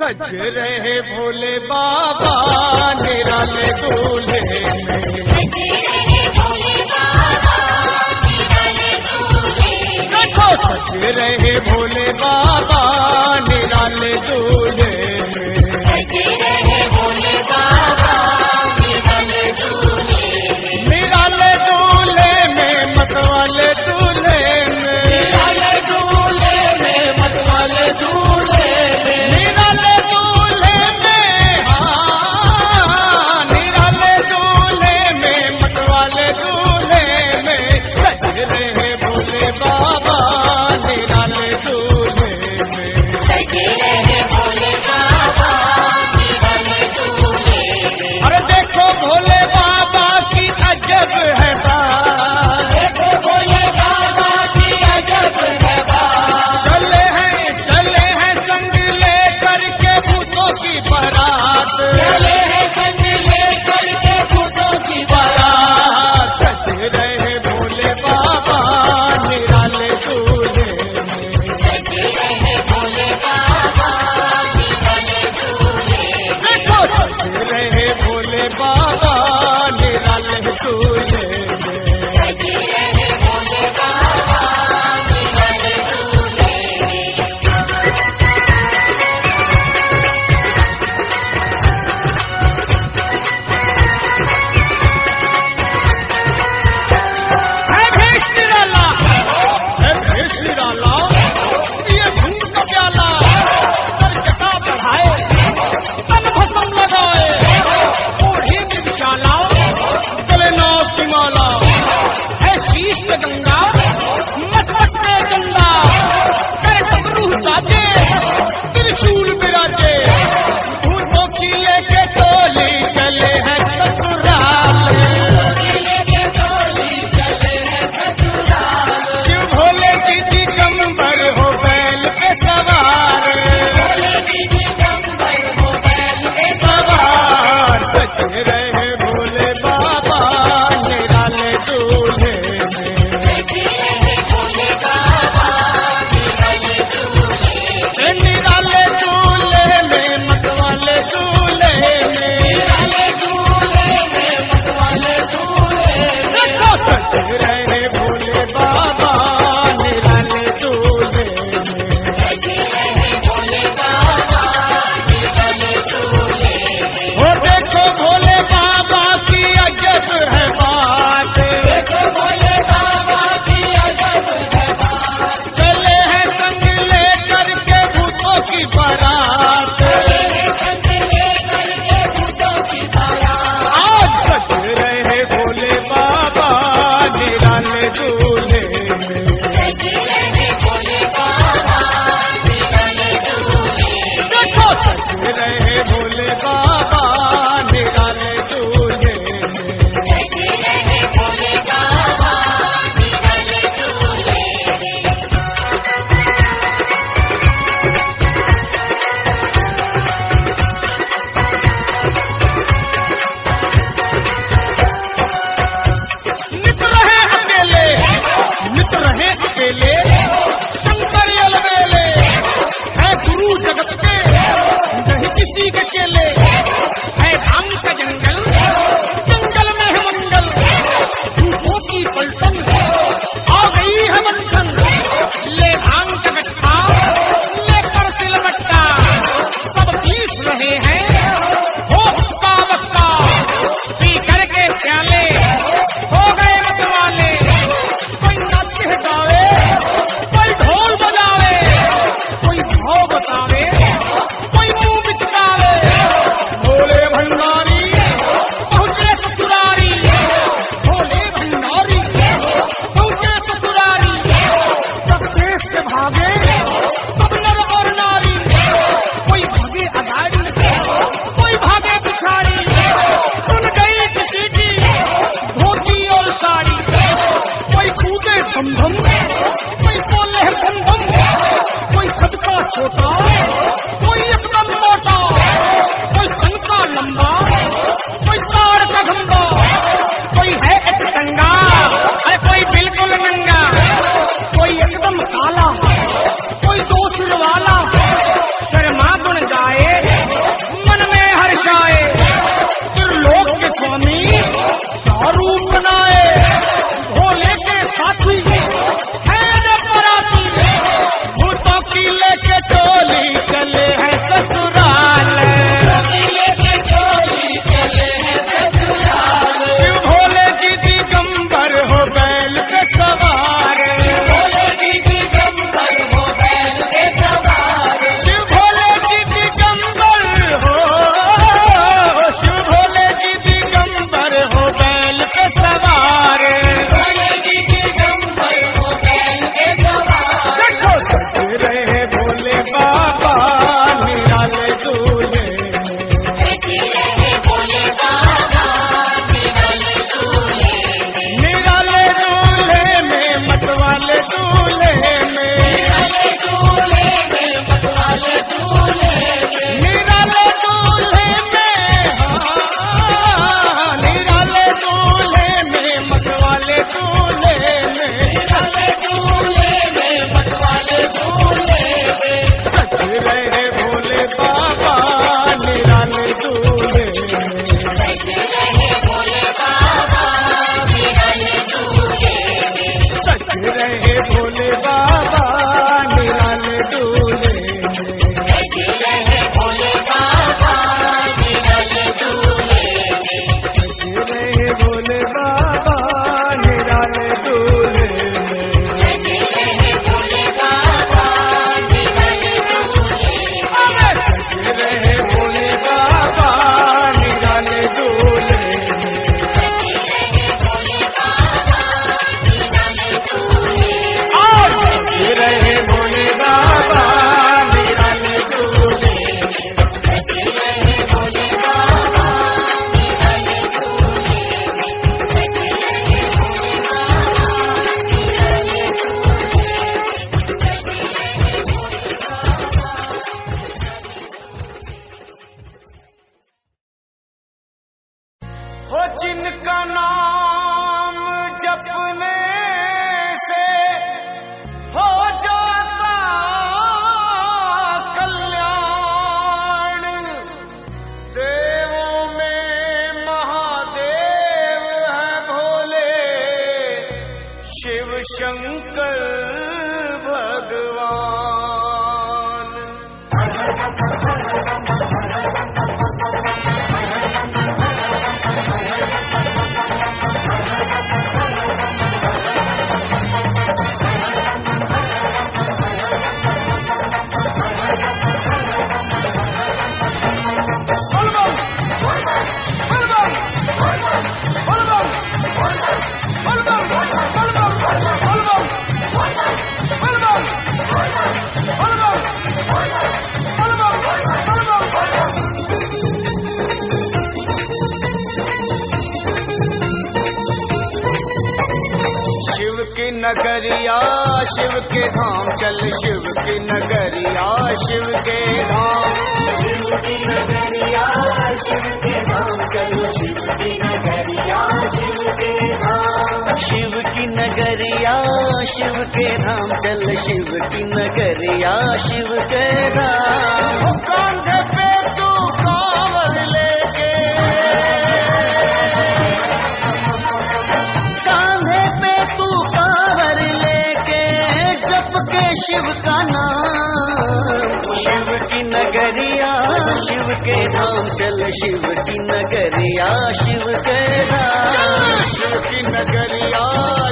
सज रहे भोले बाबा निराले दूल्हे में, देखो सज रहे भोले बाबा निराले दूल्हे में, निराले दूल्हे में मतवाले दूल्हे में, निराले दूल्हे में मतवाले दूल्हे में, निराले दूल्हे में, हाँ निराले दूल्हे में मतवाले दूल्हे में सज रहे भोले बाबा निराले दूल्हे में, सज रहे भोले बाबा निराले दूल्हे में। अरे देखो भोले बाबा की अजब है बात, देखो भोले बाबा की अजब है बात, चले हैं संग लेकर के भूतों की बारात, चले हैं संग लेकर के भूतों की बारात, सज रहे भोले बाबा निराले दूल्हे में, सज रहे भोले बाबा निराले दूल्हे में, देखो सज रहे भोले बाबा निराले दूल्हे में, सज रहे भोले बाबा निराले दूल्हे में। है भेष निराला, है भेष निराला, ये भंग का प्याला, सर जटा बढ़ाए तन भस्म लगाए, ओढ़ी की विशाला गले नाग की माला, है शीश पे गंगा मस्तक पे गंगा, करे डमरू साजे त्रिशूल विराजे, भूतों की लेके टोली चले हैं ससुराल, शिव भोले की दिगंबर हो बैल पे सवार, सवार सज रहे भोले बाबा निराले दूल्हे में, निराले दूल्हे में मतवाले दूल्हे में, देखो सज रहे भोले बाबा निराले दूल्हे में, वो देखो भोले बाबा की अजब है बात, देखो भोले बाबा की अजब है बात, चले हैं संग लेकर के भूतों की बारात, आज सज रहे भोले बाबा निराले दूल्हे में, देखो सज रहे भोले बाबा निराले दूल्हे में। नित रहे अकेले, नित रहे अकेले शंकर अलबेले, है गुरु जगत के नहीं किसी के चेले, है भांग का जंगल, जंगल में है मंगल, भूतों की पलटन आ गई है मंथन, ले भांग का गट्ठा लेकर सिलबट्टा, सब पीस रहे हैं हो हुक्का बक्का, पी करके प्याले हो गए मतवाले, कोई नाचे गावे कोई ढोल बजावे, कोई भाव बतावे कोई मुंह बिचकावे, भोले भंडारी पहुंचे ससुरारी, भोले भंडारी पहुंचे ससुरारी, सब देश से भागे सब नर और नारी, कोई भागे अगाड़ी कोई भागे पिछाड़ी, सुन गई किसी की धोती और साड़ी, कोई कूदे धम धम कोई बोले धम धम, कोई सबका छोटा कोई एकदम मोटा, कोई सन का लंबा कोई तार का खंबा, कोई है एक टंगा अरे कोई बिल्कुल नंगा, कोई एकदम काला कोई दो सिर वाला, शर्मा गुण गाए दूल्हे में, निराले दूल्हे में, मतवाले दूल्हे में, निराले दूल्हे में, हाँ, निराले दूल्हे में, मतवाले दूल्हे में, निराले दूल्हे में, मतवाले दूल्हे में, सज रहे भोले बाबा निराले दूल्हे में, सज रहे भोले बाबा निराले दूल्हे में, सज रहे भोले बाबा निराले दूल्हे में, सज रहे भोले बाबा निराले दूल्हे में, सज रहे भोले बाबा निराले दूल्हे में, सज रहे भोले बाबा निराले दूल्हे में, सज रहे भोले बाबा निराले दूल्हे में, और सज रहे भोले बाबा निराले दूल्हे में, सज रहे भोले बाबा निराले दूल्हे में, सज रहे भोले बाबा निराले हो जिनका नाम जपने से हो जाता कल्याण, देवों में महादेव है भोले, शिव शंकर भगवान। शिव की नगरिया शिव के धाम चल, शिव की नगरिया शिव के धाम, शिव की नगरिया शिव के धाम चल, शिव की नगरिया शिव के धाम, शिव की नगरिया शिव के धाम चल, शिव की नगरिया शिव के धाम। ओ कांधे पे तू कांवर लेके, कांधे पे तू कांवर लेके, जप के शिव का नाम, शिव की नगरिया शिव के धाम चल, शिव की नगरिया शिव के धाम, शिव की नगरिया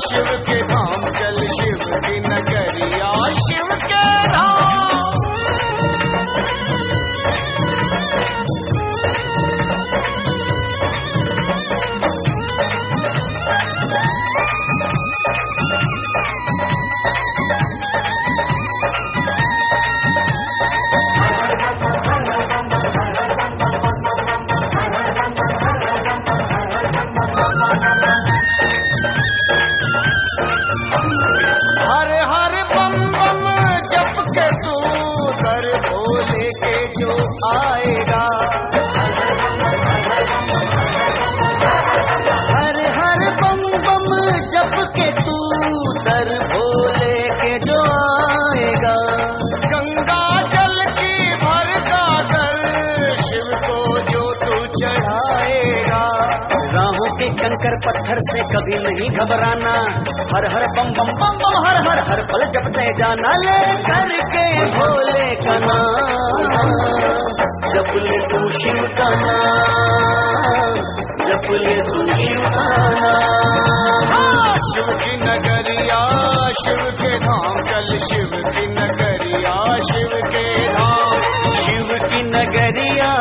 शिव के धाम चल, शिव की नगरिया शिव के धाम। हर हर बम बम जप के तू कर भोले के जो आएगा, हर हर बम बम जप के तू कर भोले के जो आएगा, गंगा जल की भर गागर शिव को जो तू चढ़ाएगा, राहों के कंकर पत्थर से कभी नहीं घबराना, हर हर बम बम बम बम हर हर हर पल जपते जाना, ले करके भोले का नाम, जप ले तू शिव का नाम, जप ले तू शिव का नाम। शिव की नगरिया शिव के धाम चल, शिव की नगरिया शिव के धाम, शिव की नगरिया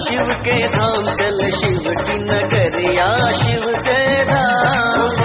शिव के धाम चल, शिव की नगरिया शिव के धाम।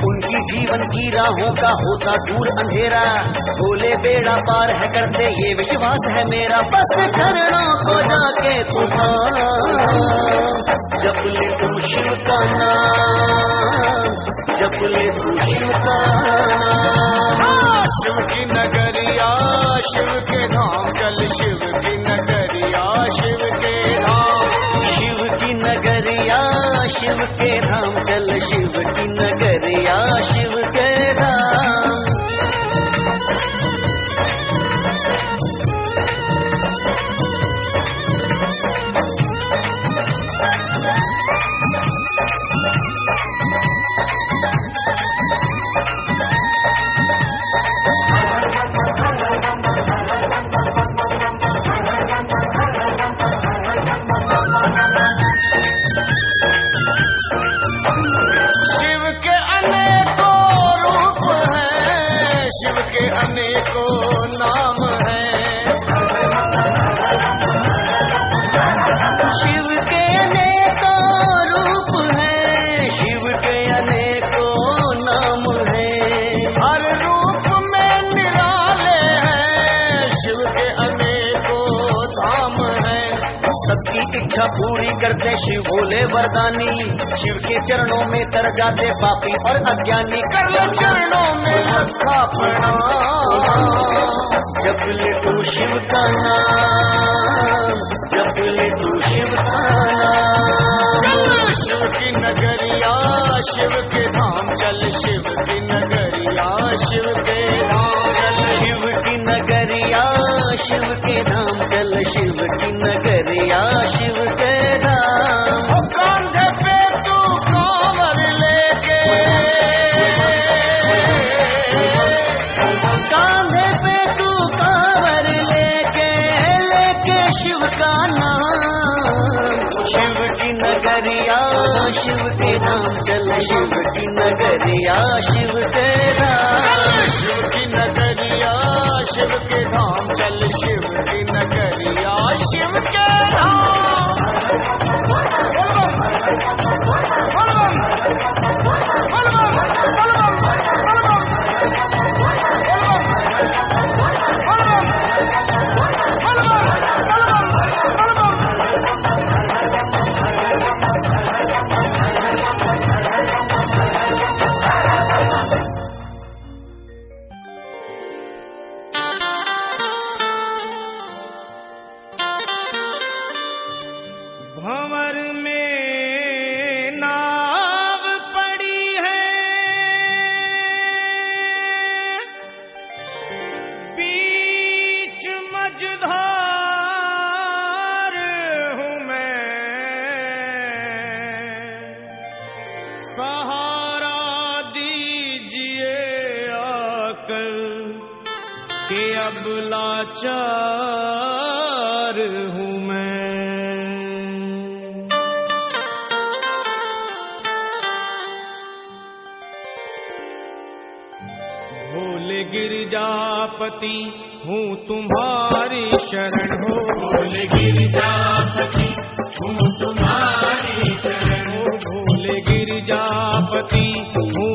उनकी जीवन की राहों का होता दूर अंधेरा, बोले बेड़ा पार है करते ये विश्वास है मेरा। बस चरणों को जाके तूफान, जप ले तू शिव का नाम, जप ले तू शिव का नाम। शिव की नगरिया शिव के धाम चल, शिव की नगरिया शिव के धाम, शिव की नगरिया शिव के धाम चल, शिव की नगरिया शिव के धाम। शिव के अनेकों रूप हैं, शिव के अनेकों नाम हैं। शिव के अनेकों रूप हैं, शिव के अनेकों नाम हैं। हर रूप में निराले हैं, शिव के अनेकों धाम हैं। सबकी इच्छा पूरी करते शिव भोले वरदानी, शिव के चरणों में तर जाते पापी और अज्ञानी। कर लो चरणों में रखा प्रणाम, जप ले तू शिव का नाम, जप ले तू शिव का नाम। शिव की नगरिया शिव के धाम चल, शिव की नगरिया शिव के धाम चल, शिव की नगरिया शिव के धाम चल, शिव की नगरिया शिव के धाम। ओ कांधे पे तू कांवर लेके, कांधे पे तू कांवर लेके, लेके शिव का नाम। शिव की नगरिया शिव के धाम चल, शिव की नगरिया शिव के धाम। शिव की नगरिया शिव के धाम चल, शिव की नगरिया शिव के धाम। भंवर में नाव पड़ी है, बीच मझधार हूँ मैं, सहारा दीजिए आकर कि अब लाचार हूँ मैं। भोले गिरिजापति हूँ तुम्हारी शरण हो, भोले गिरिजापति हूँ तुम्हारी शरण हो, भोले गिरिजापति हूँ